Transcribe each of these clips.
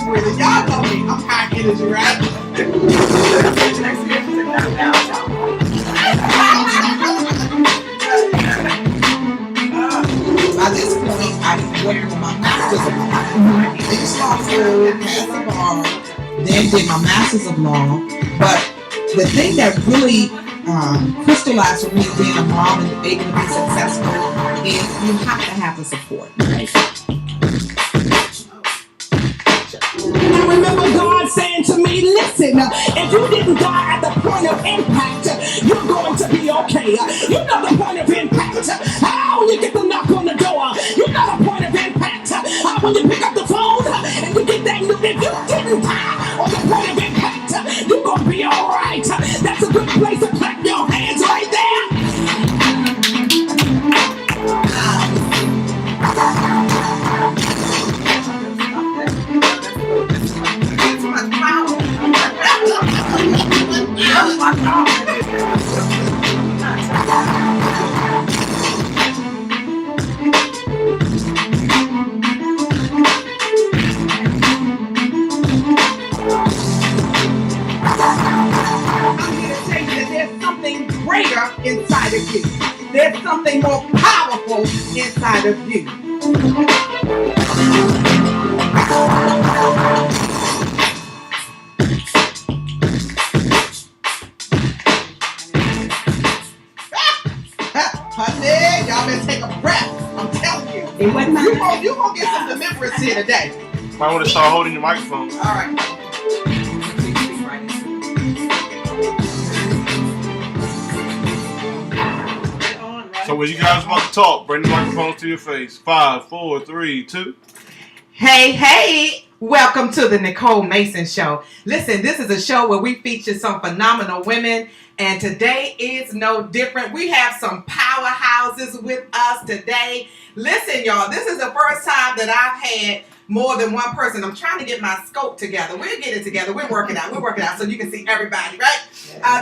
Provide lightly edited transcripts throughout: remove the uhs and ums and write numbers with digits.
with it. Y'all know me. I'm high energy, right? By this point, I worked on my master's of law. Finished law school, passed the bar, then did my master's of law. But the thing that really crystallized for me being a mom and able to be successful is you have to have the support. Right? I remember God saying to me, listen, if you didn't die at the point of impact, you're going to be okay. You know the point of impact. How when you get the knock on the door, you know the point of impact. How when you pick up the phone and you get that news, if you didn't die on the point of impact, you're going to be all right. That's a good place to clap your hands right there. Inside of you. There's something more powerful inside of you. Honey, y'all better take a breath. I'm telling you. You're going to get some deliverance here today. Might want to start holding your microphone. All right. So when you guys about to talk, bring the microphones to your face. 5, 4, 3, 2. Hey, welcome to the Nicole Mason Show. Listen, this is a show where we feature some phenomenal women, and today is no different. We have some powerhouses with us today. Listen, y'all, this is the first time that I've had more than one person. I'm trying to get my scope together. We'll get it together. We're working out so you can see everybody, right?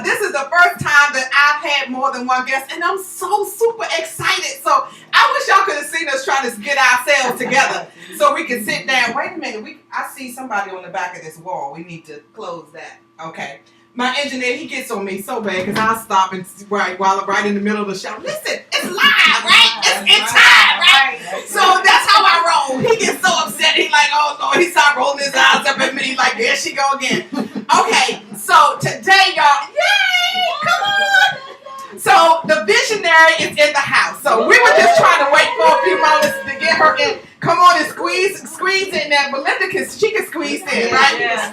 This is the first time that I've had more than one guest, and I'm so super excited. So I wish y'all could have seen us trying to get ourselves together so we can sit down. Wait a minute. I see somebody on the back of this wall. We need to close that. Okay. My engineer, he gets on me so bad because I'll stop and while I'm right in the middle of the show. Listen, it's live, right? It's time, right? So that's how I roll. He gets so upset. He's like, oh, Lord. He starts rolling his eyes up at me. He's like, there she go again. Okay, so today, y'all, yay, come on. So the visionary is in the house. So we were just trying to wait for a few moments to get her in. Come on and squeeze in there. Belinda can squeeze in, right? Yes.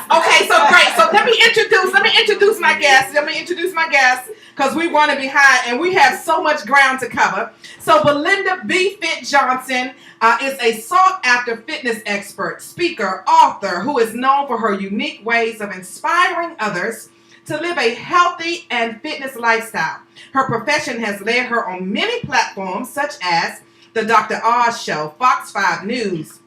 Okay, so great. So let me introduce my guests. Because we want to be high and we have so much ground to cover. So Belinda B. Fit Johnson is a sought-after fitness expert, speaker, author who is known for her unique ways of inspiring others to live a healthy and fitness lifestyle. Her profession has led her on many platforms such as The Dr. Oz Show, Fox 5 News,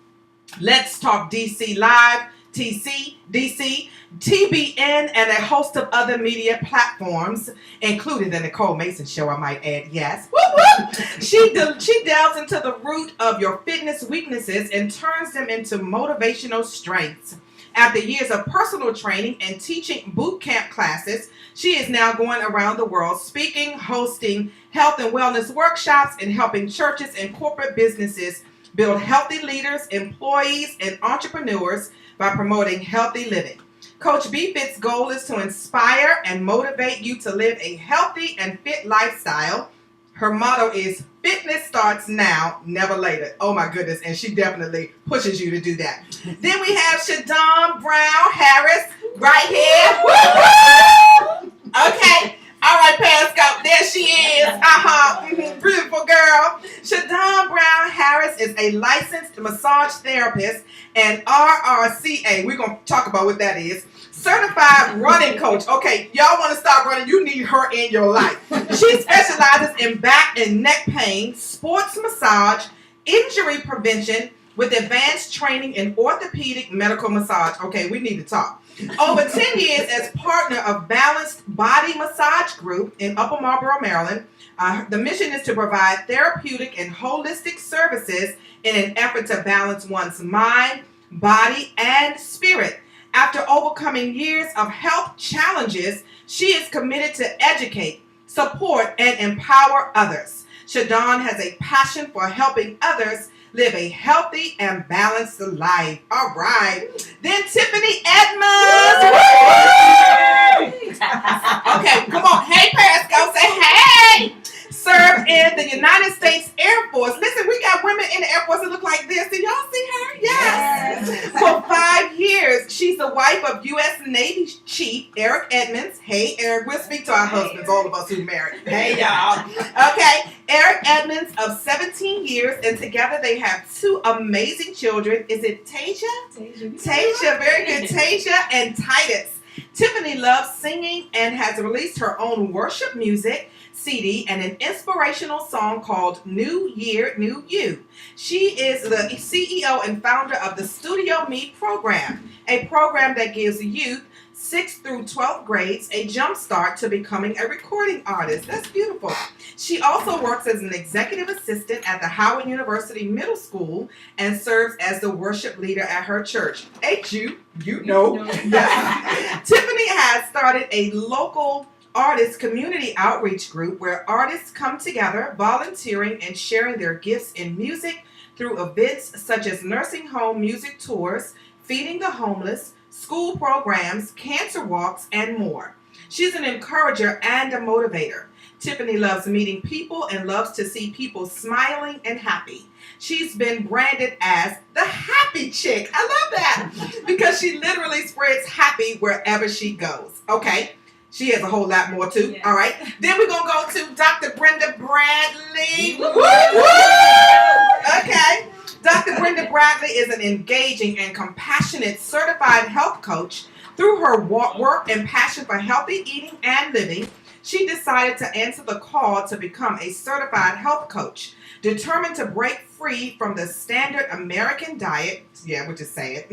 Let's Talk DC Live, TC, DC, TBN, and a host of other media platforms, including the Nicole Mason Show, I might add, yes. Woo woo! She delves into the root of your fitness weaknesses and turns them into motivational strengths. After years of personal training and teaching boot camp classes, she is now going around the world speaking, hosting health and wellness workshops, and helping churches and corporate businesses build healthy leaders, employees, and entrepreneurs by promoting healthy living. Coach B-Fit's goal is to inspire and motivate you to live a healthy and fit lifestyle. Her motto is, fitness starts now, never later. Oh my goodness, and she definitely pushes you to do that. Then we have Shadon Brown Harris right here. Okay, all right, Pascal, there she is. Beautiful girl. Shadon Brown Harris is a licensed massage therapist and RRCA. We're going to talk about what that is. Certified running coach. Okay, y'all want to start running, you need her in your life. She specializes in back and neck pain, sports massage, injury prevention with advanced training in orthopedic medical massage. Okay, we need to talk. Over 10 years as partner of Balanced Body Massage Group in Upper Marlboro, Maryland. The mission is to provide therapeutic and holistic services in an effort to balance one's mind, body, and spirit. After overcoming years of health challenges, she is committed to educate, support, and empower others. Shadon has a passion for helping others live a healthy and balanced life. All right. Then Tiffany Edmonds. Okay, come on. Hey, Periscope, say hey. Served in the United States Air Force. Listen, we got women in the Air Force that look like this. Did y'all see her? Yes. For 5 years, she's the wife of U.S. Navy Chief Eric Edmonds. Hey, Eric. We'll speak to our husbands, all of us who married. Hey, y'all. Okay. Eric Edmonds of 17 years, and together they have 2 amazing children. Is it Tasia? Tasia. Very good. Tasia and Titus. Tiffany loves singing and has released her own worship music CD and an inspirational song called New Year, New You. She is the CEO and founder of the Studio Me program, a program that gives youth 6th through 12th grades a jump start to becoming a recording artist. That's beautiful. She also works as an executive assistant at the Howard University Middle School and serves as the worship leader at her church. Ain't you? You know. Tiffany has started a local artist community outreach group where artists come together, volunteering and sharing their gifts in music through events such as nursing home music tours, feeding the homeless, school programs, cancer walks, and more. She's an encourager and a motivator. Tiffany loves meeting people and loves to see people smiling and happy. She's been branded as the happy chick. I love that because she literally spreads happy wherever she goes. Okay. She has a whole lot more too. Yeah. All right. Then we're going to go to Dr. Brenda Bradley. Woo, woo. Okay. Dr. Brenda Bradley is an engaging and compassionate certified health coach. Through her work and passion for healthy eating and living, she decided to answer the call to become a certified health coach. Determined to break free from the standard American diet, which is sad,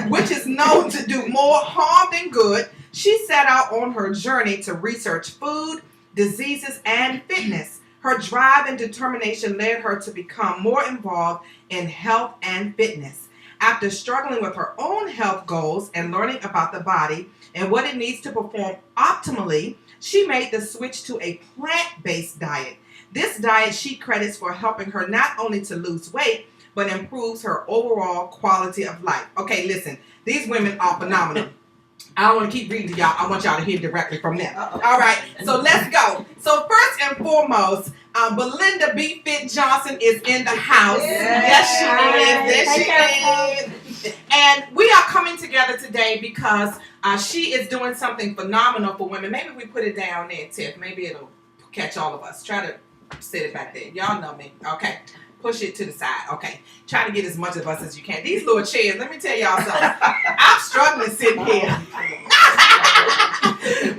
which is known to do more harm than good, she set out on her journey to research food, diseases, and fitness. Her drive and determination led her to become more involved in health and fitness. After struggling with her own health goals and learning about the body and what it needs to perform optimally, she made the switch to a plant-based diet. This diet she credits for helping her not only to lose weight, but improves her overall quality of life. Okay, listen, these women are phenomenal. I don't want to keep reading to y'all. I want y'all to hear directly from them. All right, so let's go. So first and foremost, Belinda B. Fit Johnson is in the house. Yes, she is. And we are coming together today because she is doing something phenomenal for women. Maybe we put it down there, Tiff. Maybe it'll catch all of us. Try to sit it back there. Y'all know me. Okay. Push it to the side. Okay. Try to get as much of us as you can. These little chairs, let me tell y'all something. I'm struggling sitting here.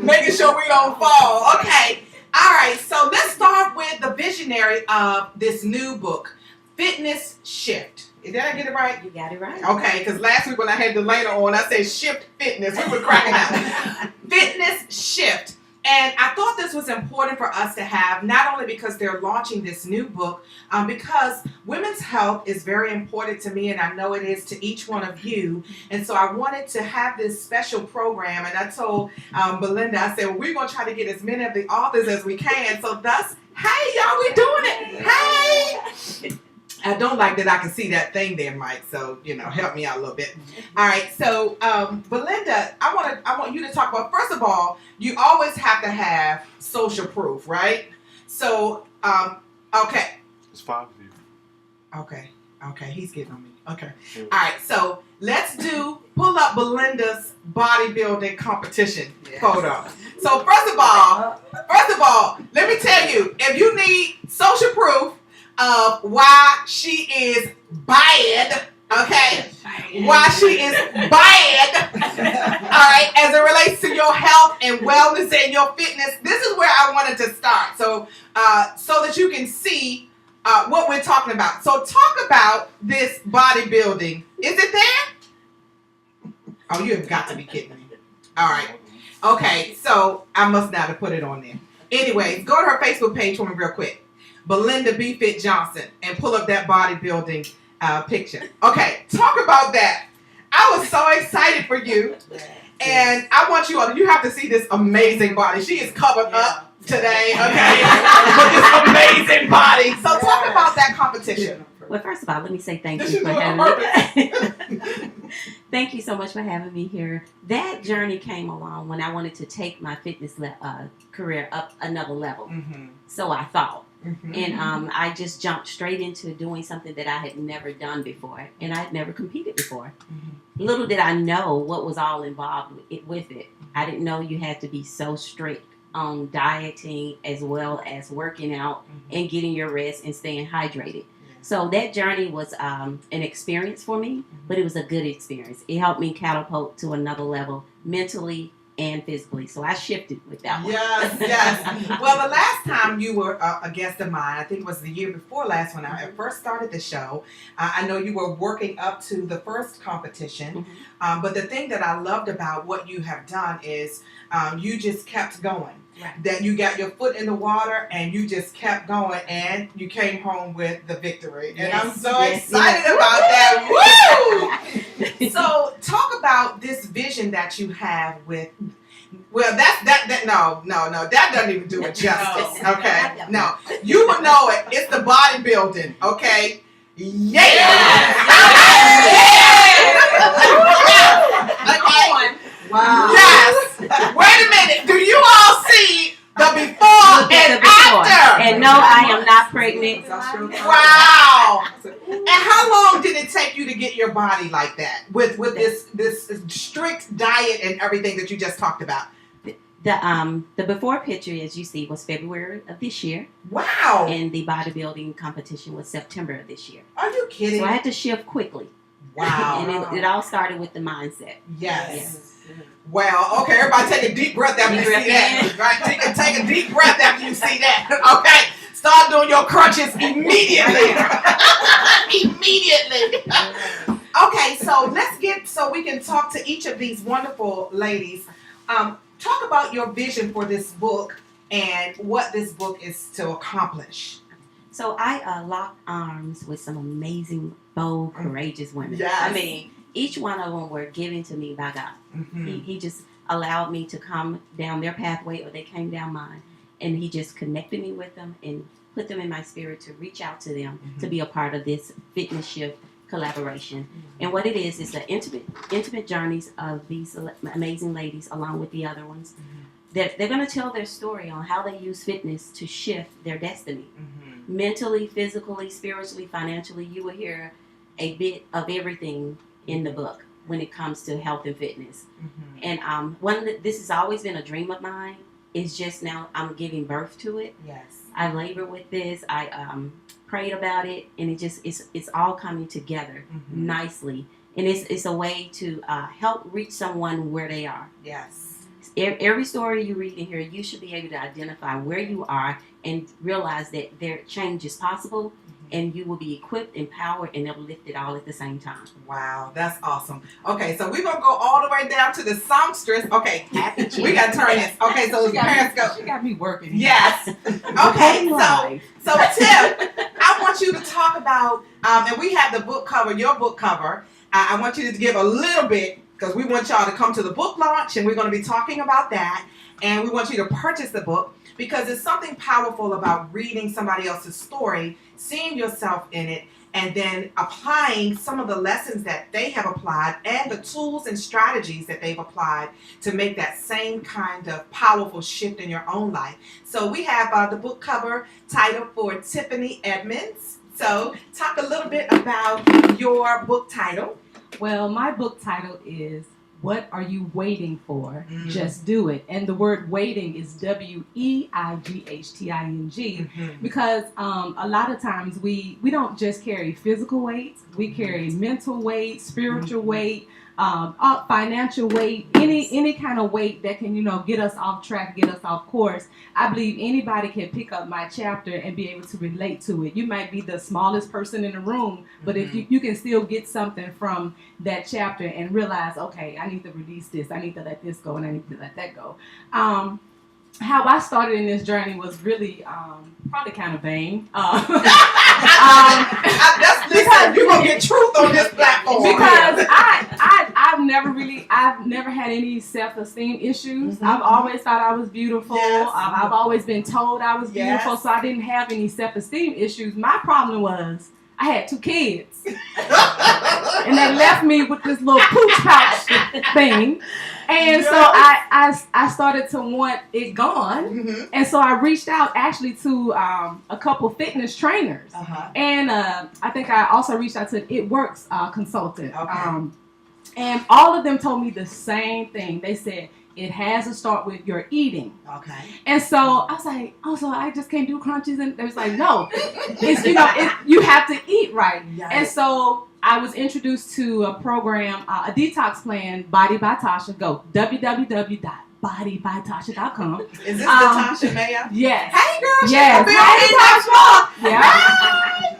Making sure we don't fall. Okay. All right. So let's start with the visionary of this new book, Fitness Shift. Did I get it right? You got it right. Okay. Because last week when I had Delana on, I said Shift Fitness. We were cracking out. Fitness Shift. And I thought this was important for us to have, not only because they're launching this new book, because women's health is very important to me, and I know it is to each one of you. And so I wanted to have this special program, and I told Belinda, I said, well, we're going to try to get as many of the authors as we can. So thus, hey, y'all, we doing it. Hey. I don't like that I can see that thing there, Mike. So, help me out a little bit. All right. So, Belinda, I want you to talk about, first of all, you always have to have social proof, right? So, okay. It's 5 of you. Okay. He's getting on me. Okay. All right. So let's pull up Belinda's bodybuilding competition photo. So first of all, let me tell you, if you need social proof of why she is bad, okay? Why she is bad, all right, as it relates to your health and wellness and your fitness, this is where I wanted to start. So, so that you can see what we're talking about. So talk about this bodybuilding. Is it there? Oh, you have got to be kidding me. All right. Okay, so I must not have put it on there. Anyways, go to her Facebook page for me real quick. Belinda B. Fit Johnson, and pull up that bodybuilding picture. Okay, talk about that excited for you. And I want you all, you have to see this amazing body. She is covered up today, okay? With this amazing body. So talk about that competition. Well, first of all, let me say thank you for having me. Thank you so much for having me here. That journey came along when I wanted to take my fitness career up another level. Mm-hmm. So I thought. Mm-hmm. And I just jumped straight into doing something that I had never done before. And I had never competed before. Mm-hmm. Little did I know what was all involved with it. I didn't know you had to be so strict on dieting as well as working out and getting your rest and staying hydrated. So that journey was an experience for me, but it was a good experience. It helped me catapult to another level mentally and physically. So I shifted with that one. Yes. Well, the last time you were a guest of mine, I think it was the year before last when I first started the show. I know you were working up to the first competition. Mm-hmm. But the thing that I loved about what you have done is you just kept going. Right. That you got your foot in the water and you just kept going and you came home with the victory. And I'm so excited about that. Woo! So talk about this vision that you have with, well, that doesn't even do it justice. No. Okay. No. You would know it. It's the bodybuilding. Okay. Yeah. Okay. Wow. Yes. Wait a minute. Do you all see the before and after? And no, I am not pregnant. Wow. And how long did it take you to get your body like that with this strict diet and everything that you just talked about? The before picture, as you see, was February of this year. Wow. And the bodybuilding competition was September of this year. Are you kidding? So I had to shift quickly. Wow. And it all started with the mindset. Yes. Wow. Okay, everybody take a deep breath after you see that. Right? Take a deep breath after you see that. Okay. Start doing your crunches immediately. Immediately. Okay, so we can talk to each of these wonderful ladies. Talk about your vision for this book and what this book is to accomplish. So I locked arms with some amazing, bold, courageous women. Yes. I mean, each one of them were given to me by God. Mm-hmm. He just allowed me to come down their pathway, or they came down mine. And he just connected me with them and put them in my spirit to reach out to them to be a part of this Fitness Shift collaboration. Mm-hmm. And what it is the intimate journeys of these amazing ladies along with the other ones. Mm-hmm. They're going to tell their story on how they use fitness to shift their destiny. Mm-hmm. Mentally, physically, spiritually, financially. You will hear a bit of everything in the book when it comes to health and fitness. Mm-hmm. And this has always been a dream of mine. It's just now I'm giving birth to it. Yes. I labored with this. I prayed about it, and it's all coming together nicely. And it's a way to help reach someone where they are. Yes. Every story you read in here, you should be able to identify where you are and realize that their change is possible. And you will be equipped, empowered, and uplifted all at the same time. Wow, that's awesome. Okay, so we're going to go all the way down to the songstress. Okay, we got to turn this. Okay, so the parents go. She got me working. Yes. Okay, so Tiff, I want you to talk about, and we have the book cover, your book cover. I want you to give a little bit, because we want y'all to come to the book launch, and we're going to be talking about that. And we want you to purchase the book, because there's something powerful about reading somebody else's story, seeing yourself in it, and then applying some of the lessons that they have applied and the tools and strategies that they've applied to make that same kind of powerful shift in your own life. So we have the book cover title for Tiffany Edmonds. So talk a little bit about your book title. Well, my book title is What Are You Waiting For? Just Do It. And the word waiting is WEIGHTING. Because a lot of times we don't just carry physical weight. We carry mental weight, spiritual weight, financial weight, any kind of weight that can, get us off track, get us off course. I believe anybody can pick up my chapter and be able to relate to it. You might be the smallest person in the room, but if you can still get something from that chapter and realize, okay, I need to release this, I need to let this go, and I need to let that go. How I started in this journey was really probably kind of vain. Because you're gonna get truth on this platform. Because I've never really, I've never had any self-esteem issues. Mm-hmm. I've always thought I was beautiful. Yes. I've always been told I was beautiful, Yes. so I didn't have any self-esteem issues. My problem was I had 2 kids, and they left me with this little pooch pouch thing. And so I started to want it gone. Mm-hmm. And so I reached out actually to a couple fitness trainers. Uh-huh. And I think I also reached out to an It Works consultant. Okay. And all of them told me the same thing. They said, it has to start with your eating. Okay. And so I was like, oh, so I just can't do crunches? And they was like, no, it's, you have to eat right. Yes. And so I was introduced to a program, a detox plan, Body by Tasha. Go www.bodybytasha.com. Is this Natasha Mayer? Yes. Hey, girl. Yes. Hey,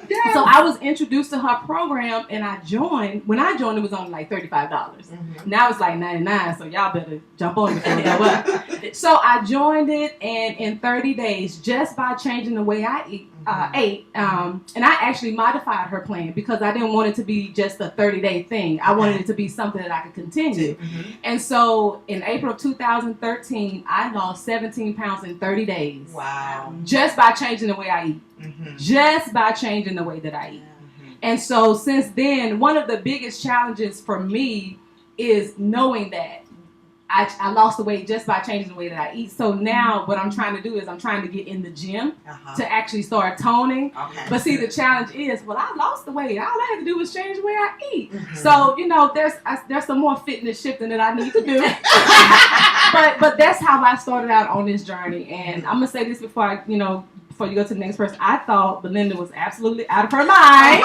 Yeah. So I was introduced to her program, and I joined. When I joined, it was only like $35. Mm-hmm. Now it's like $99. So y'all better jump on it before it go up. So I joined it, and in 30 days, just by changing the way I ate, and I actually modified her plan because I didn't want it to be just a 30-day thing. I wanted it to be something that I could continue. Mm-hmm. And so in April of 2013, I lost 17 pounds in 30 days. Wow. Just by changing the way I eat. Mm-hmm. Just by changing the way that I eat. Mm-hmm. And so since then, one of the biggest challenges for me is knowing that I lost the weight just by changing the way that I eat. So now what I'm trying to do is I'm trying to get in the gym to actually start toning. Okay. But see, the challenge is, well, I lost the weight. All I had to do was change the way I eat. Mm-hmm. So, there's some more fitness shifting that I need to do. but that's how I started out on this journey. And I'm going to say this before before you go to the next person. I thought Belinda was absolutely out of her mind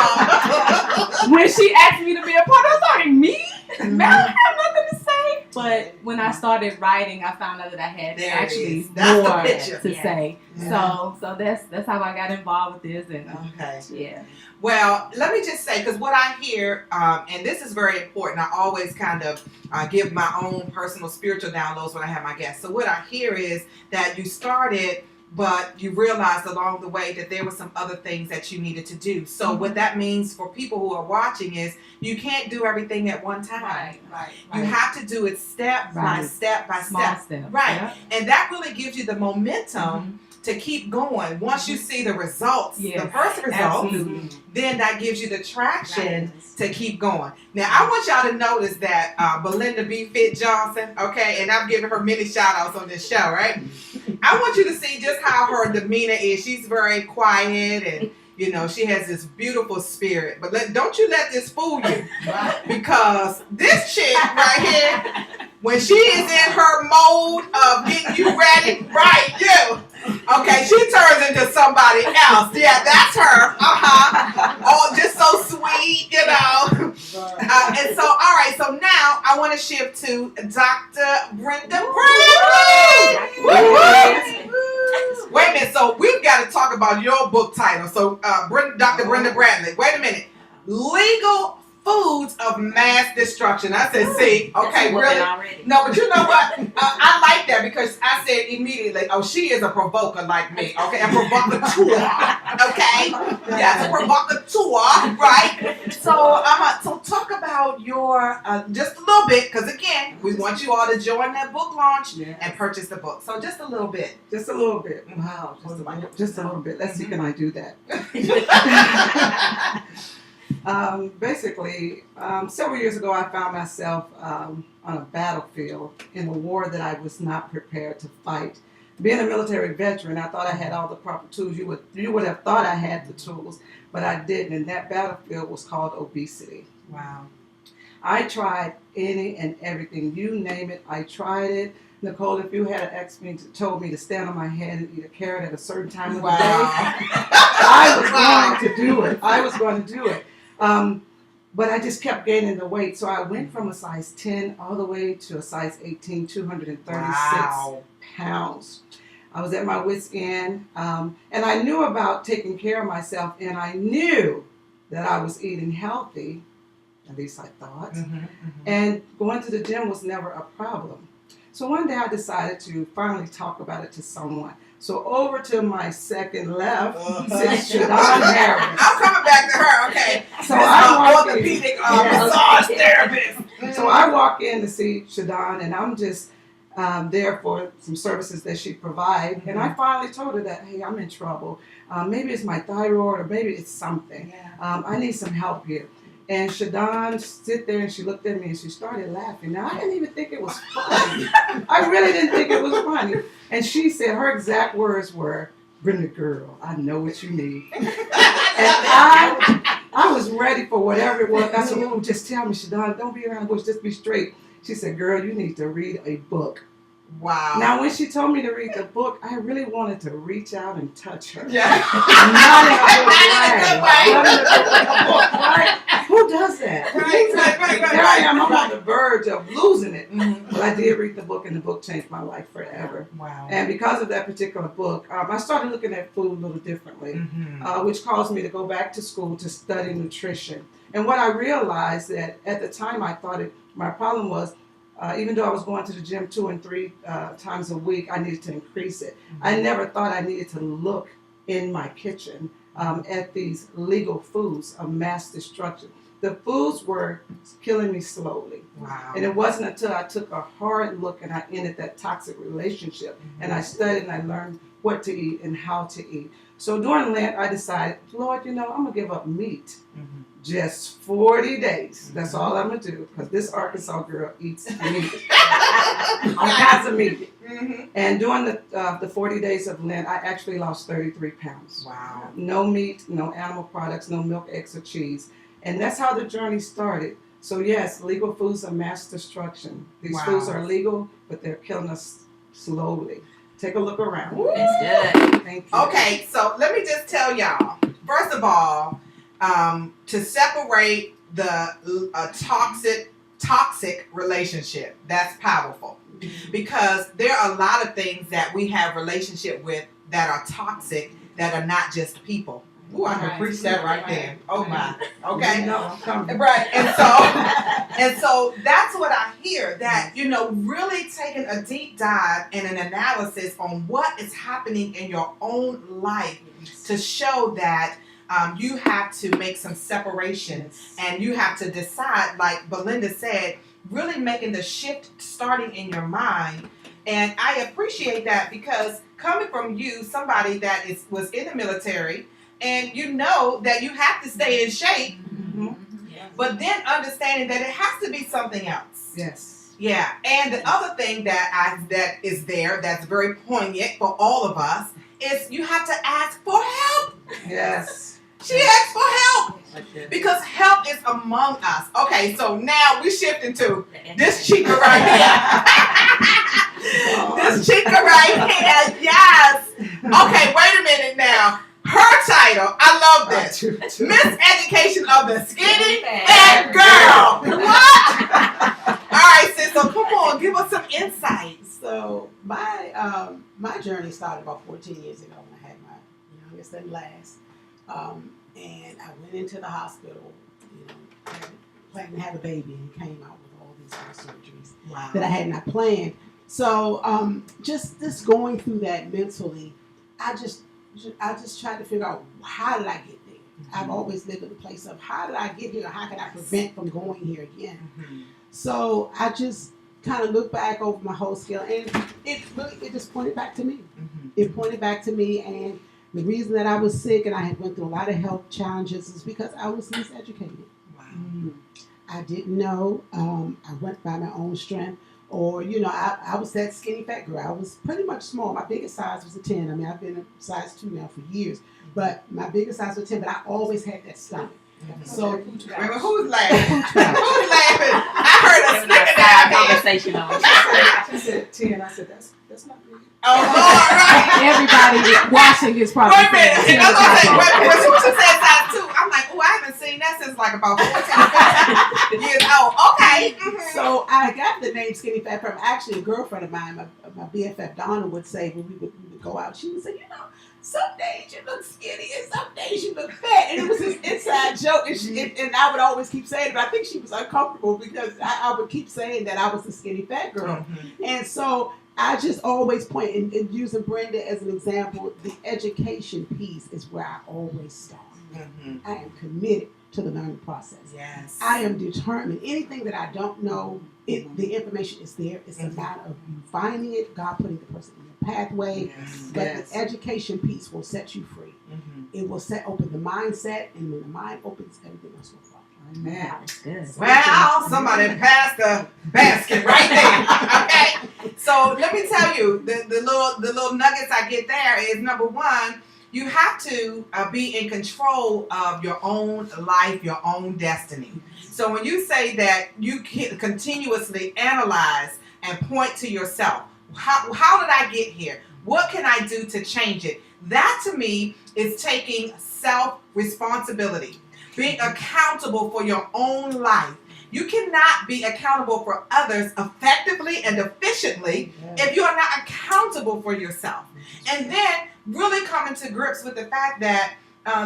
when she asked me to be a part. I was like, me? Man, I have nothing to say. But when I started writing, I found out that I had actually more to say. Yeah. So that's how I got involved with this. And yeah. Well, let me just say, because what I hear, and this is very important, I always kind of give my own personal spiritual downloads when I have my guests. So what I hear is that you started, but you realized along the way that there were some other things that you needed to do. So what that means for people who are watching is you can't do everything at one time. Right. You have to do it step by step by Small step. steps. Right. Yeah. And that really gives you the momentum to keep going. Once you see the results, the first results, then that gives you the traction to keep going. Now, I want y'all to notice that Belinda B. Fit Johnson, and I'm giving her many shout outs on this show, right? I want you to see just how her demeanor is. She's very quiet and, she has this beautiful spirit. But don't you let this fool you. Because this chick right here, when she is in her mode of getting you ready, she turns into somebody else. Yeah, that's her. Oh, just so sweet, and so, all right, so now I want to shift to Dr. Brenda Bradley. Wait a minute, so we've got to talk about your book title. So, Dr. Brenda Bradley, wait a minute. Legal Foods of Mass Destruction. I said, see, okay, really? No, but you know what? I like that because I said immediately, oh, she is a provoker like me, okay? A provocateur, okay? Yeah, a provocateur, right? So, so talk about your, just a little bit, because again, we want you all to join that book launch and purchase the book. So just a little bit. Just a little bit. Wow, just a little bit. Let's see, can I do that? Basically, several years ago, I found myself on a battlefield in a war that I was not prepared to fight. Being a military veteran, I thought I had all the proper tools. You would have thought I had the tools, but I didn't. And that battlefield was called obesity. Wow. I tried any and everything. You name it, I tried it. Nicole, if you had asked me, told me to stand on my head and eat a carrot at a certain time of the day, I was going to do it. I was going to do it. But I just kept gaining the weight. So I went from a size 10 all the way to a size 18, 236 pounds. I was at my wit's end. And I knew about taking care of myself. And I knew that I was eating healthy. At least I thought. And going to the gym was never a problem. So one day I decided to finally talk about it to someone. So over to my second left sits Siobhan Harris. I'm coming back to her, okay. So I'm orthopedic massage therapist. So So I walk in to see Shadon, and I'm just there for some services that she provides. And I finally told her that, hey, I'm in trouble. Maybe it's my thyroid, or maybe it's something. I need some help here. And Shadon sit there and she looked at me and she started laughing. Now, I didn't even think it was funny. I really didn't think it was funny. And she said her exact words were, Brenda, girl, I know what you need. And I was ready for whatever it was. I said, oh, just tell me, Shadon, don't be around the bush, just be straight. She said, girl, you need to read a book. Wow. Now, when she told me to read the book, I really wanted to reach out and touch her. Yeah. Not in a book, right? Who does that? Right. There I am. I'm on the verge of losing it. But I did read the book, and the book changed my life forever. Wow. And because of that particular book, I started looking at food a little differently, which caused me to go back to school to study nutrition. And what I realized that at the time I thought my problem was, even though I was going to the gym 2 and 3 times a week, I needed to increase it. I never thought I needed to look in my kitchen at these legal foods of mass destruction. The foods were killing me slowly. Wow. And it wasn't until I took a hard look and I ended that toxic relationship and I studied and I learned what to eat and how to eat. So during Lent, I decided, Lord, I'm going to give up meat. Just 40 days. That's all I'm going to do, because this Arkansas girl eats meat. All kinds of meat. And during the 40 days of Lent, I actually lost 33 pounds. Wow. No meat, no animal products, no milk, eggs, or cheese. And that's how the journey started. So yes, legal foods are mass destruction. These foods are legal, but they're killing us slowly. Take a look around. That's good. Thank you. Okay, so let me just tell y'all. First of all, to separate the toxic relationship, that's powerful, because there are a lot of things that we have relationship with that are toxic, that are not just people. Ooh, I can preach that right there. Oh my. Okay. Right. And so that's what I hear, that, really taking a deep dive and an analysis on what is happening in your own life to show that you have to make some separation, and you have to decide, like Belinda said, really making the shift starting in your mind. And I appreciate that, because coming from you, somebody that was in the military, and you know that you have to stay in shape, but then understanding that it has to be something else. Yes. Yeah. And the other thing that is there that's very poignant for all of us is you have to ask for help. Yes. She asked for help, because help is among us. Okay, so now we're shifting to this chica right here. This chica right here. Yes. Okay, wait a minute now. Her title, I love this. Miss Education of the Skinny Fat Girl. What? All right, sis, so come on, give us some insights. So my journey started about 14 years ago when I had my youngest and last. And I went into the hospital, planning to have a baby, and came out with all these other surgeries that I had not planned. So just going through that mentally, I just tried to figure out, how did I get there? I've always lived in a place of, how did I get here? How can I prevent from going here again? So I just kind of looked back over my whole skill, and it just pointed back to me. It pointed back to me, and the reason that I was sick and I had went through a lot of health challenges is because I was miseducated. I didn't know. I went by my own strength. Or, I was that skinny fat girl. I was pretty much small. My biggest size was a 10. I mean, I've been a size 2 now for years. But my biggest size was 10, but I always had that stomach. So, who's laughing? Who's laughing? I heard a snicker down conversation on She said 10. I said, that's not me. Oh, Lord, right. Everybody watching is probably Wait a minute. I was going to say, when she said size 2, I'm like, I haven't seen that since like about 14 or 15 years old. Okay. So I got the name Skinny Fat from actually a girlfriend of mine, my BFF Donna, would say when we would go out, she would say, some days you look skinny and some days you look fat. And it was this inside joke. And I would always keep saying it, but I think she was uncomfortable because I would keep saying that I was the skinny fat girl. And so I just always point, and using Brenda as an example, the education piece is where I always start. I am committed to the learning process. Yes. I am determined. Anything that I don't know, the information is there. It's a matter of you finding it, God putting the person in your pathway. But the education piece will set you free. It will open the mindset, and when the mind opens, everything else will follow. Amen. That's good. Well, somebody passed the basket right there. Okay. So let me tell you, the little nuggets I get there is, number one, you have to be in control of your own life, your own destiny. So when you say that you can continuously analyze and point to yourself, how did I get here? What can I do to change it? That to me is taking self-responsibility, being accountable for your own life. You cannot be accountable for others effectively and efficiently if you are not accountable for yourself. And then really coming to grips with the fact that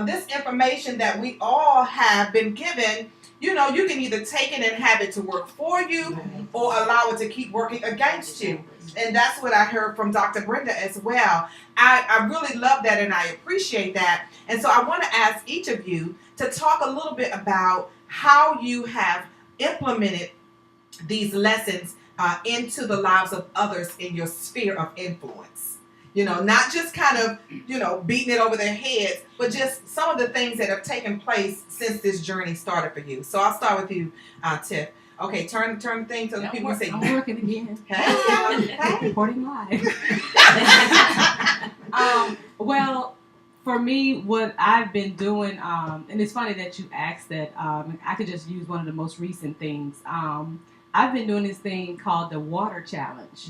this information that we all have been given, you can either take it and have it to work for you or allow it to keep working against you. And that's what I heard from Dr. Brenda as well. I really love that and I appreciate that. And so I want to ask each of you to talk a little bit about how you have implemented these lessons into the lives of others in your sphere of influence. Not just kind of, beating it over their heads, but just some of the things that have taken place since this journey started for you. So I'll start with you, Tiff. Okay, turn the thing so the people can say, I'm working again. Hey. Reporting live. Well, for me, what I've been doing, and it's funny that you asked that. I could just use one of the most recent things. I've been doing this thing called the Water Challenge.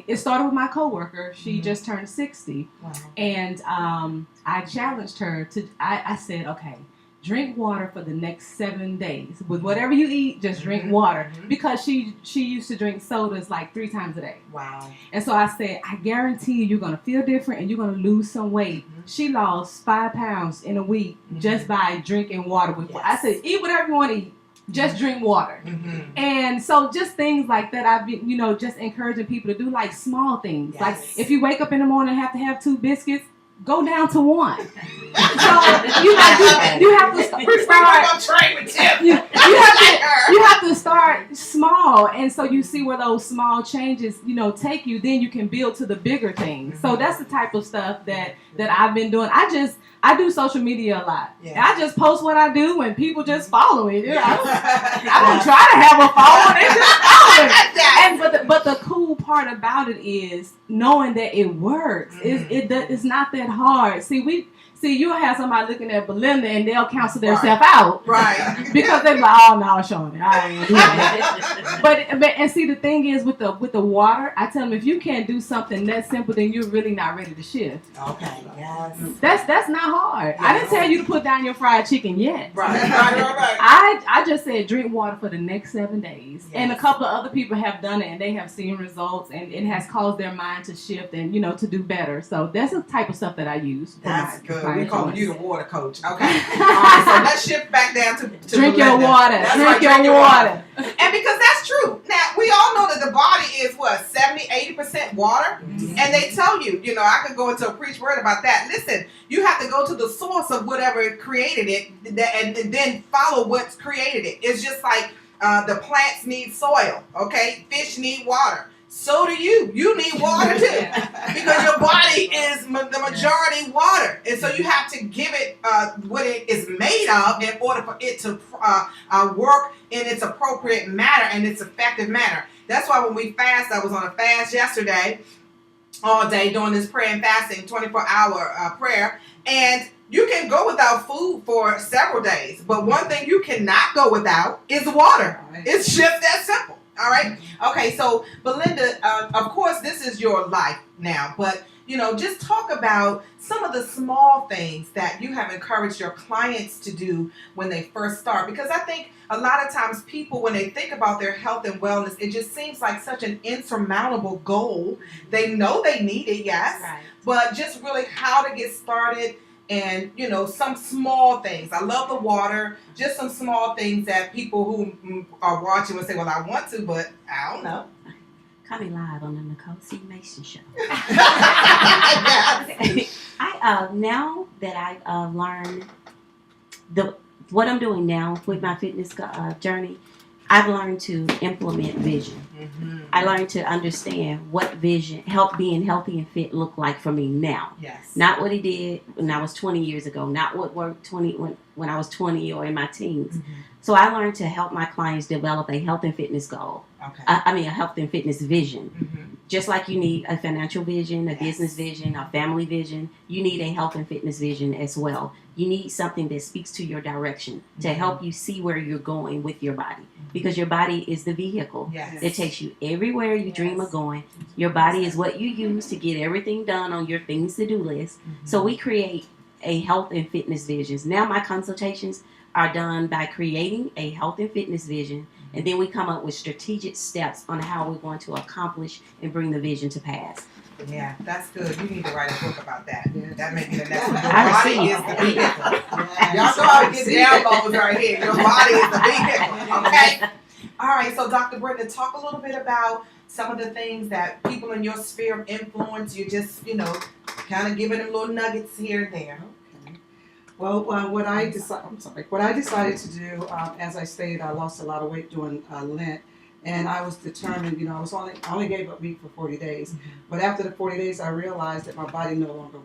It started with my coworker. She just turned 60, and I challenged her to. I said, okay, drink water for the next 7 days. With whatever you eat, just drink water, because she used to drink sodas like 3 times a day. Wow. And so I said, I guarantee you're gonna feel different and you're gonna lose some weight. She lost 5 pounds in a week just by drinking water. I said, eat whatever you want to eat. Just drink water. And so just things like that, I've been, just encouraging people to do, like small things. Like if you wake up in the morning and have to have 2 biscuits, go down to 1. So you have to start. You have to start small, and so you see where those small changes, take you. Then you can build to the bigger things. So that's the type of stuff that I've been doing. I do social media a lot. I just post what I do, and people just follow it. I don't try to have a following; they just follow it. But the cool part about it is knowing that it works. It's not that hard. You'll have somebody looking at Belinda and they'll cancel themselves out. Right. Because they're like, oh, no, Shawnee, I ain't do that. but see, the thing is with the water, I tell them, if you can't do something that simple, then you're really not ready to shift. Okay, yes. That's not hard. Yes. I didn't tell you to put down your fried chicken yet. Right. I just said drink water for the next 7 days. Yes. And a couple of other people have done it and they have seen results, and it has caused their mind to shift and, to do better. So that's the type of stuff that I use. That's good. We call you the water coach. Okay. All right, so let's shift back down to drink Belinda. your water. Drink your water. And because that's true. Now, we all know that the body is 70-80% water. And they tell you, I could go into a preach word about that. Listen, you have to go to the source of whatever created it and then follow what's created it. It's just like the plants need soil, okay? Fish need water. So do you. You need water too, because your body is the majority water, and so you have to give it what it is made of in order for it to work in its appropriate manner and its effective manner. That's why when we fast, I was on a fast yesterday, all day doing this prayer and fasting, 24-hour prayer, and you can go without food for several days, but one thing you cannot go without is water. It's just that simple. All right. Okay. So, Belinda, of course, this is your life now, but, just talk about some of the small things that you have encouraged your clients to do when they first start. Because I think a lot of times people, when they think about their health and wellness, it just seems like such an insurmountable goal. They know they need it, yes, right. But just really how to get started. And, some small things. I love the water. Just some small things that people who are watching would say, well, I want to, but I don't know. Coming live on the Nicole C. Mason Show. Yes. I now that I've learned what I'm doing now with my fitness journey, I've learned to implement vision. I learned to understand what vision, help being healthy and fit look like for me now. Yes. Not what it did when I was 20 years ago, not what worked when I was 20 or in my teens. So I learned to help my clients develop a health and fitness goal. Okay. A health and fitness vision. Just like you need a financial vision, a business vision, a family vision, you need a health and fitness vision as well. You need something that speaks to your direction to help you see where you're going with your body. Because your body is the vehicle that takes you everywhere you dream of going. Your body is what you use to get everything done on your things to do list. So we create a health and fitness visions. Now my consultations are done by creating a health and fitness vision, and then we come up with strategic steps on how we're going to accomplish and bring the vision to pass. Yeah, that's good. You need to write a book about that. That may be the next one. Your I body see. is the vehicle. Y'all know how to get the elbows right here. Your body is the vehicle. Okay? All right, so Dr. Brenda, talk a little bit about some of the things that people in your sphere of influence, you just, kind of giving them little nuggets here and there. Okay. Well, what I decided to do, as I stated, I lost a lot of weight during Lent. And I was determined, I only gave up meat for 40 days. But after the 40 days, I realized that my body no longer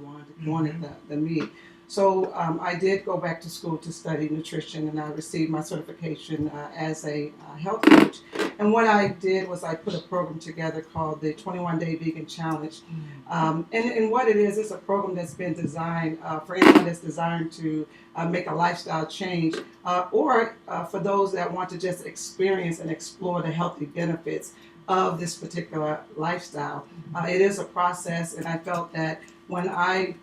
wanted the meat. So I did go back to school to study nutrition, and I received my certification as a health coach. And what I did was I put a program together called the 21-Day Vegan Challenge. And what it is, it's a program that's been designed for anyone that's desiring to make a lifestyle change, or for those that want to just experience and explore the healthy benefits of this particular lifestyle. It is a process, and I felt that when I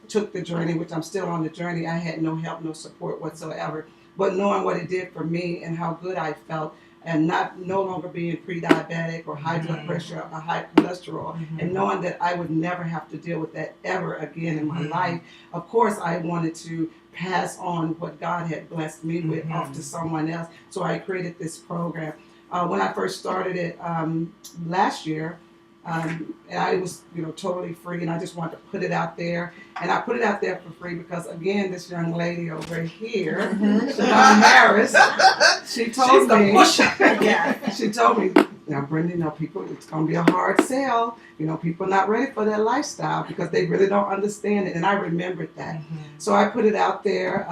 took the journey, which I'm still on the journey, I had no help, no support whatsoever. But knowing what it did for me and how good I felt, and no longer being pre-diabetic or high blood pressure or high cholesterol, and knowing that I would never have to deal with that ever again in my life, of course I wanted to pass on what God had blessed me with off to someone else. So I created this program. When I first started it last year, and I was, totally free, and I just wanted to put it out there. And I put it out there for free because, again, this young lady over here, Maris, she told me, she told me, now, Brenda, people, it's going to be a hard sell. People not ready for that lifestyle because they really don't understand it. And I remembered that. So I put it out there.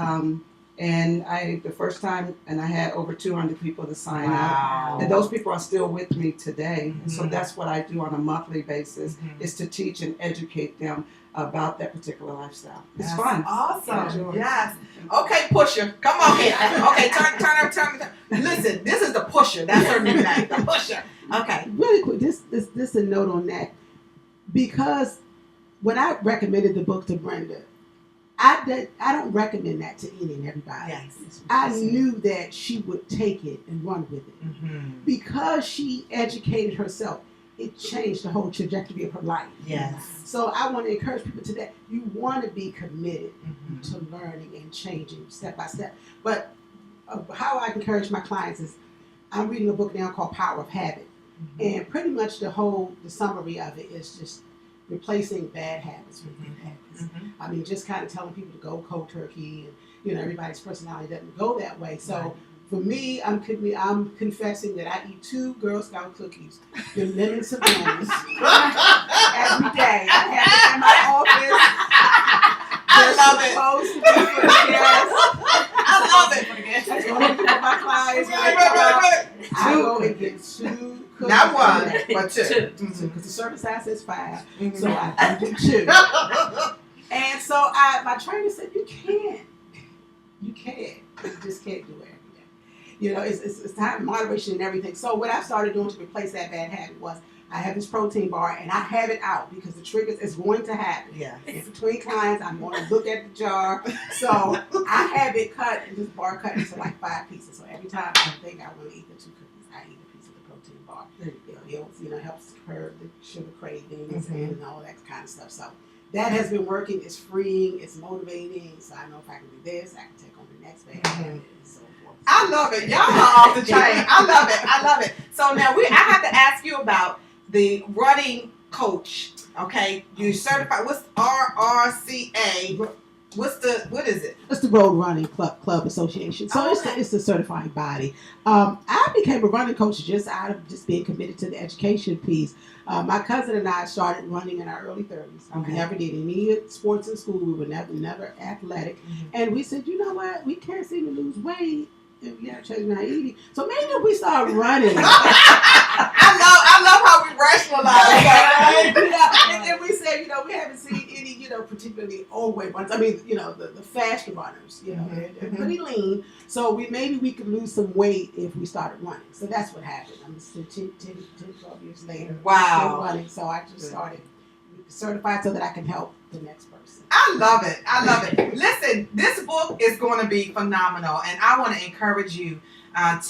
And the first time, and I had over 200 people to sign up. And those people are still with me today. And so that's what I do on a monthly basis, is to teach and educate them about that particular lifestyle. It's fun. Awesome. Yes. Okay, Pusher. Come on here. Okay, turn. Listen, this is the Pusher. That's her new name, the Pusher. Okay. Really quick, this a note on that. Because when I recommended the book to Brenda, I don't recommend that to any and everybody. Yes. I knew that she would take it and run with it. Because she educated herself, it changed the whole trajectory of her life. Yes. So I want to encourage people today. You want to be committed to learning and changing step by step. But how I encourage my clients is, I'm reading a book now called Power of Habit. And pretty much the summary of it is just replacing bad habits with good habits. I mean, just kind of telling people to go cold turkey, and everybody's personality doesn't go that way. So for me, I'm confessing that I eat 2 Girl Scout cookies with lemon savanas every day. I have it in my office. I love it. Supposed to be for the guests. I love it. That's what I do for my clients. I go and get 2 cookies. Not 1, but 2. Because the service size is 5, so I do 2. And so my trainer said, you can't. You just can't do it every day. It's time, moderation and everything. So what I started doing to replace that bad habit was, I have this protein bar, and I have it out because the triggers is going to happen. Yeah. In between clients, I'm going to look at the jar. So I have it cut, and this bar cut into like 5 pieces. So every time I think I want to eat the 2 cookies, I eat a piece of the protein bar. It helps curb the sugar cravings and all that kind of stuff. So that has been working. It's freeing. It's motivating. So I know if I can do this, I can take on the next bad habit and so forth. I love it. Y'all are off the chain. I love it. So now I have to ask you about the running coach. Okay, you certified. What's RRCA? what is it? It's the Road Running Club Association. So it's the certifying body. I became a running coach just out of just being committed to the education piece. My cousin and I started running in our early 30s. Okay. We never did any sports in school. We were never athletic. Mm-hmm. And we said, you know what? We can't seem to lose weight. And we got to change our eating. So maybe if we start running. I love how we rationalize that. And then we said, we haven't seen any, particularly overweight ones. I mean, the faster runners, they're pretty lean. So maybe we could lose some weight if we started running. So that's what happened. I'm still 10, 12 years later. Wow. Still running. So I just started certified so that I can help the next person. I love it. Listen, this book is going to be phenomenal, and I want to encourage you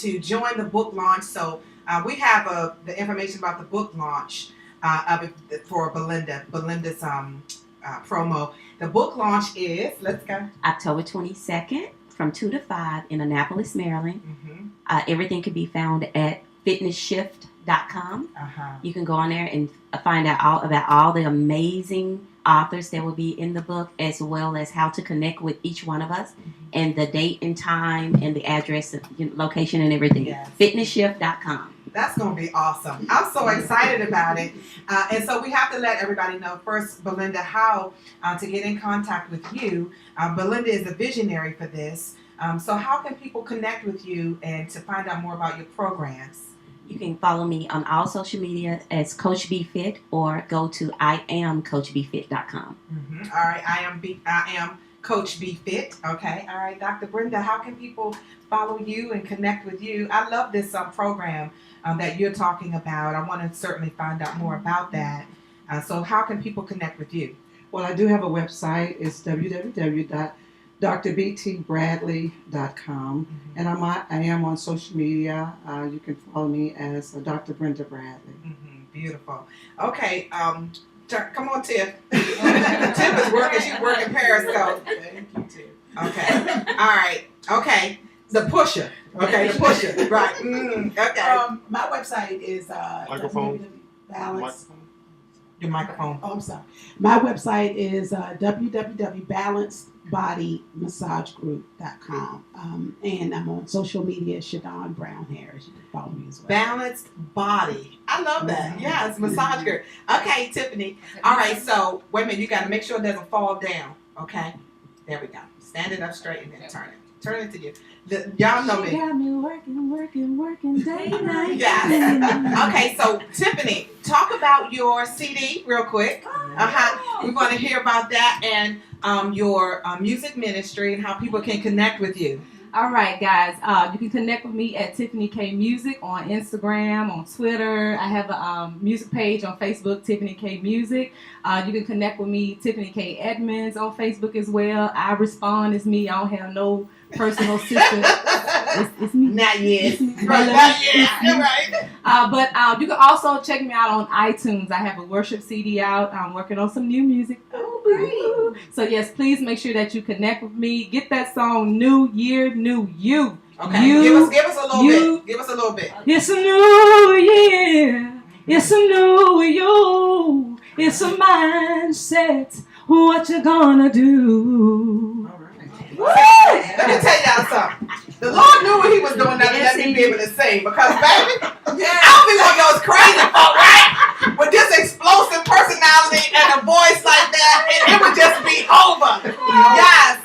to join the book launch. So we have the information about the book launch of it for Belinda's promo. The book launch is, let's go, October 22nd from 2 to 5 in Annapolis, Maryland. Mm-hmm. Everything can be found at fitnessshift.com. Uh-huh. You can go on there and find out about all the amazing authors that will be in the book, as well as how to connect with each one of us, and the date and time and the address, location, and everything. Yes. Fitnessshift.com. That's going to be awesome. I'm so excited about it. And so we have to let everybody know first, Belinda, how to get in contact with you. Belinda is a visionary for this. So how can people connect with you and to find out more about your programs? You can follow me on all social media as Coach B Fit, or go to IamCoachBFit.com. Mm-hmm. All right, I am Coach B Fit. Okay, all right, Dr. Brenda, how can people follow you and connect with you? I love this program that you're talking about. I want to certainly find out more about that. So how can people connect with you? Well, I do have a website. It's www.drbtbradley.com. Mm-hmm. And I am on social media. You can follow me as Dr. Brenda Bradley. Mm-hmm. Beautiful. Okay, come on, Tiff. Tiff is working. She's working Periscope. Thank you, Tiff. Okay. All right. Okay. The pusher. Okay, the pusher. Right. Okay. My website is microphone. Balance. Your microphone. Oh, I'm sorry. My website is www.balancedbodymassagegroup.com. And I'm on social media, Shadon Brown Harris. You can follow me as well. Balanced Body. I love that. Yeah, it's massage group. Okay, Tiffany. All right, so wait a minute. You got to make sure it doesn't fall down. Okay. There we go. Stand it up straight and then turn it. Turn it to you. Y'all know me. She got me working day and night. Yes. Okay, so Tiffany, talk about your CD real quick. We want to hear about that and your music ministry and how people can connect with you. All right, guys. You can connect with me at Tiffany K Music on Instagram, on Twitter. I have a music page on Facebook, Tiffany K Music. You can connect with me, Tiffany K Edmonds, on Facebook as well. I respond. It's me. I don't have no personal assistant. It's me. Not yet. Right, not yet. Right. But you can also check me out on iTunes. I have a worship CD out. I'm working on some new music. Oh, great. So yes, please make sure that you connect with me. Get that song, New Year, New You. Okay. Give us a little bit. Give us a little bit. It's a new year. It's a new you. It's a mindset. What you gonna do? All right. Let me tell y'all something. The Lord knew what He was doing. Now to let me be able to sing, because baby, I don't be one of those crazy folk, right? With this explosive personality and a voice like that, and it would just be over. Yes,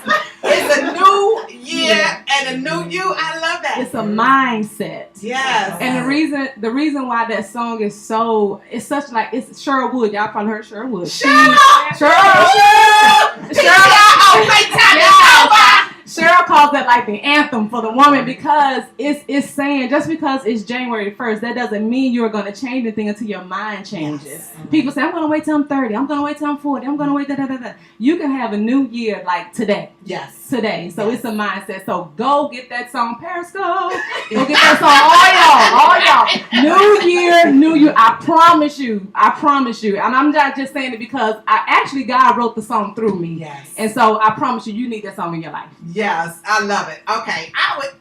it's a new year and a new you. I love that. It's a mindset. Yes. And the reason why that song is so, it's such like, it's Sherwood. Y'all probably heard Sherwood. Cheryl calls that like the anthem for the woman, because it's saying just because it's January 1st, that doesn't mean you're going to change anything until your mind changes. Yes. People say, I'm going to wait till I'm 30. I'm going to wait till I'm 40. I'm going to wait. You can have a new year like today. Yes. Today. So it's a mindset. So go get that song, Periscope. Go get that song. All y'all. New year, new you. I promise you. And I'm not just saying it because God wrote the song through me. Yes. And so I promise you need that song in your life. Yes, I love it. Okay, what?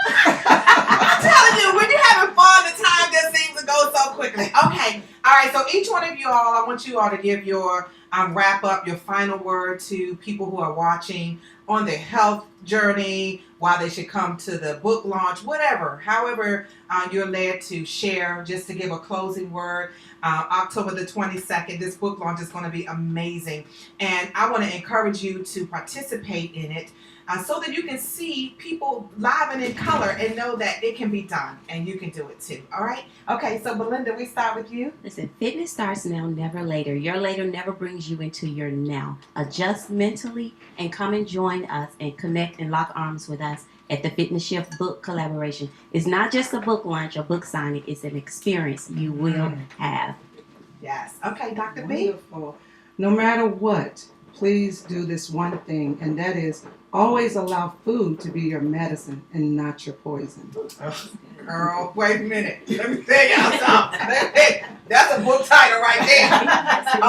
I'm telling you, when you're having fun, the time just seems to go so quickly. Okay, all All right, so each one of you all, I want you all to give your wrap up, your final word to people who are watching on their health journey, why they should come to the book launch, whatever, however you're led to share, just to give a closing word. October the 22nd, this book launch is going to be amazing. And I want to encourage you to participate in it so that you can see people live and in color and know that it can be done and you can do it too. All right? Okay, so Belinda, we start with you. Listen, fitness starts now, never later. Your later never brings you into your now. Adjust mentally and come and join us and connect and lock arms with us at the Fitness Shift book collaboration. It's not just a book launch or book signing. It's an experience you will have. Yes. Okay, Dr. B. Wonderful. No matter what, please do this one thing, and that is always allow food to be your medicine and not your poison. Girl, wait a minute. Let me tell y'all something. That's a book title right there.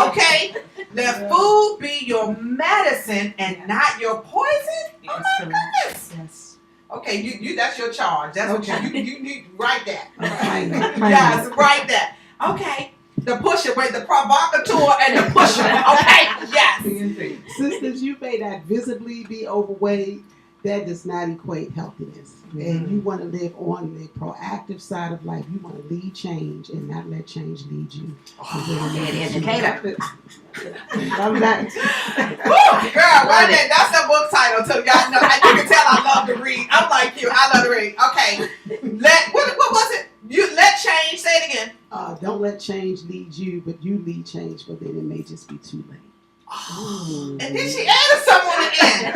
Okay? Let food be your medicine and not your poison? Oh my goodness. Yes. Okay, you that's your charge. That's what you need to write that. Yes, write that. Okay. The pusher, wait, the provocateur and the pusher. Okay, yes. Sisters, you may not visibly be overweight. That does not equate healthiness. And you want to live on the proactive side of life. You want to lead change and not let change lead you. Educator. Love that. Girl, why that's a book title too. Y'all know, you can tell I love to read. I'm like you, I love to read. Okay. What was it? You let change, say it again. Don't let change lead you, but you lead change, but then it may just be too late. And then she added someone in.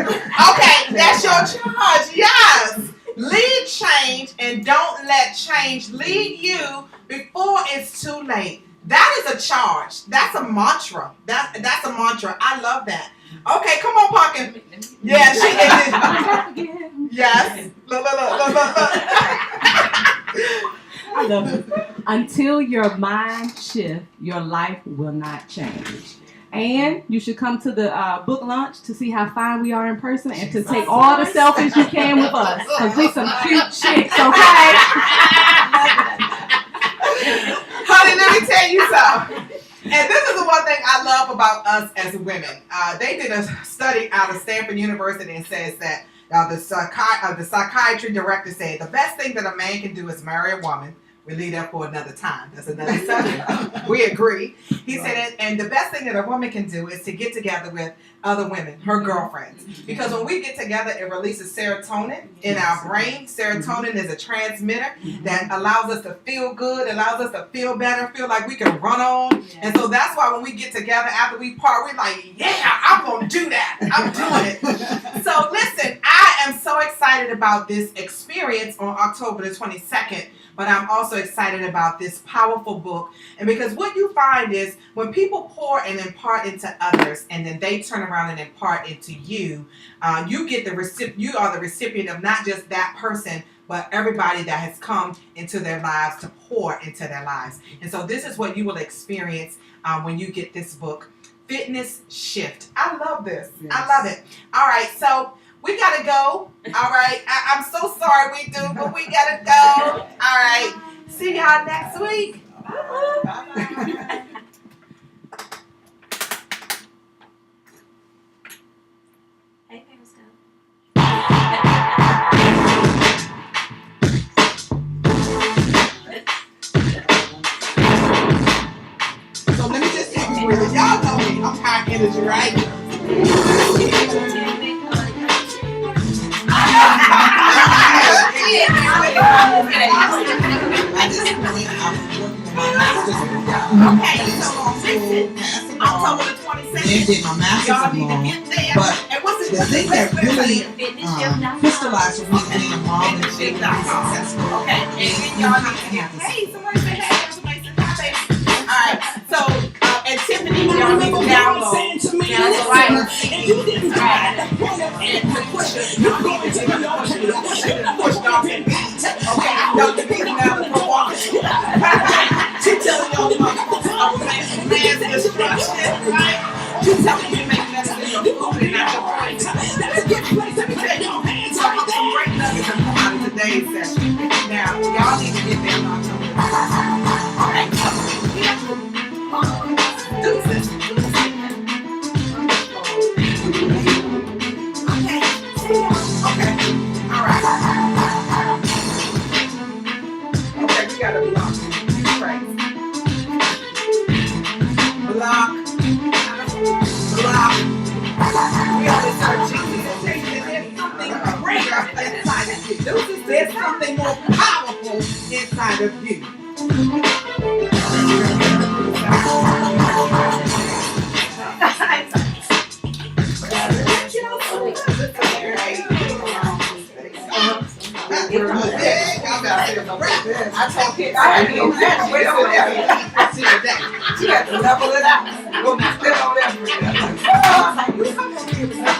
Okay, that's your charge. Yes. Lead change and don't let change lead you before it's too late. That is a charge. That's a mantra. That's a mantra. I love that. Okay, come on, Pumpkin. Yeah, she did. Yes. Look. I love it. Until your mind shifts, your life will not change. And you should come to the book launch to see how fine we are in person and to take all the selfies you can with us. Because we some cute chicks, okay? Honey, let me tell you something. And this is the one thing I love about us as women. They did a study out of Stanford University and says that the psychiatry director said the best thing that a man can do is marry a woman. We leave that for another time. That's another subject. We agree. He said, and the best thing that a woman can do is to get together with other women, her girlfriends. Because when we get together, it releases serotonin in our brain. Serotonin is a transmitter that allows us to feel good, allows us to feel better, feel like we can run on. And so that's why when we get together after we part, we're like, yeah, I'm going to do that. I'm doing it. So listen, I am so excited about this experience on October the 22nd. But I'm also excited about this powerful book. And because what you find is when people pour and impart into others and then they turn around and impart into you, you are the recipient of not just that person, but everybody that has come into their lives to pour into their lives. And so this is what you will experience when you get this book, Fitness Shift. I love this. Yes. I love it. All right, so we gotta go. All right. I'm so sorry we do, but we gotta go. All right. See y'all next week. Bye. Hey, Periscope. So let me just take you with it. Y'all know me. I'm high energy, right? Okay, so October the 22nd. They did my master's Y'all in need law, to get there. but And what's the thing that really Fitnessship.com. crystallized for me being a mom and being successful. Okay, and then y'all need to get, hey, somebody say hey, somebody say hi, baby. All right, so, and Tiffany, y'all need to download. That's right. And the pusher, y'all need to get the pusher. Push y'all can beat. Okay, y'all can beat now the provocateur. She telling y'all about man's destruction, right? She telling you make medicine your food and not your poison. That's a good place. Let me tell y'all, some great nuggets have come out of today's session. Now, y'all need to get there on October. All right. you gotta block. Right. Block. We only serve Jesus. There's something greater inside of you. There's something more powerful inside of you. I told kids, I had no match. Wait over there. You got to level it out. Go sit on that.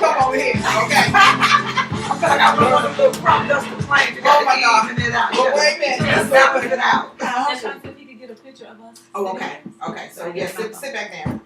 Come over here. Okay. I feel like I'm one of the little crop duster planes. Oh my God. It out. Well, wait a minute. Let's level it out. If you could get a picture of us. Oh, okay. Okay. So, yes, sit back down.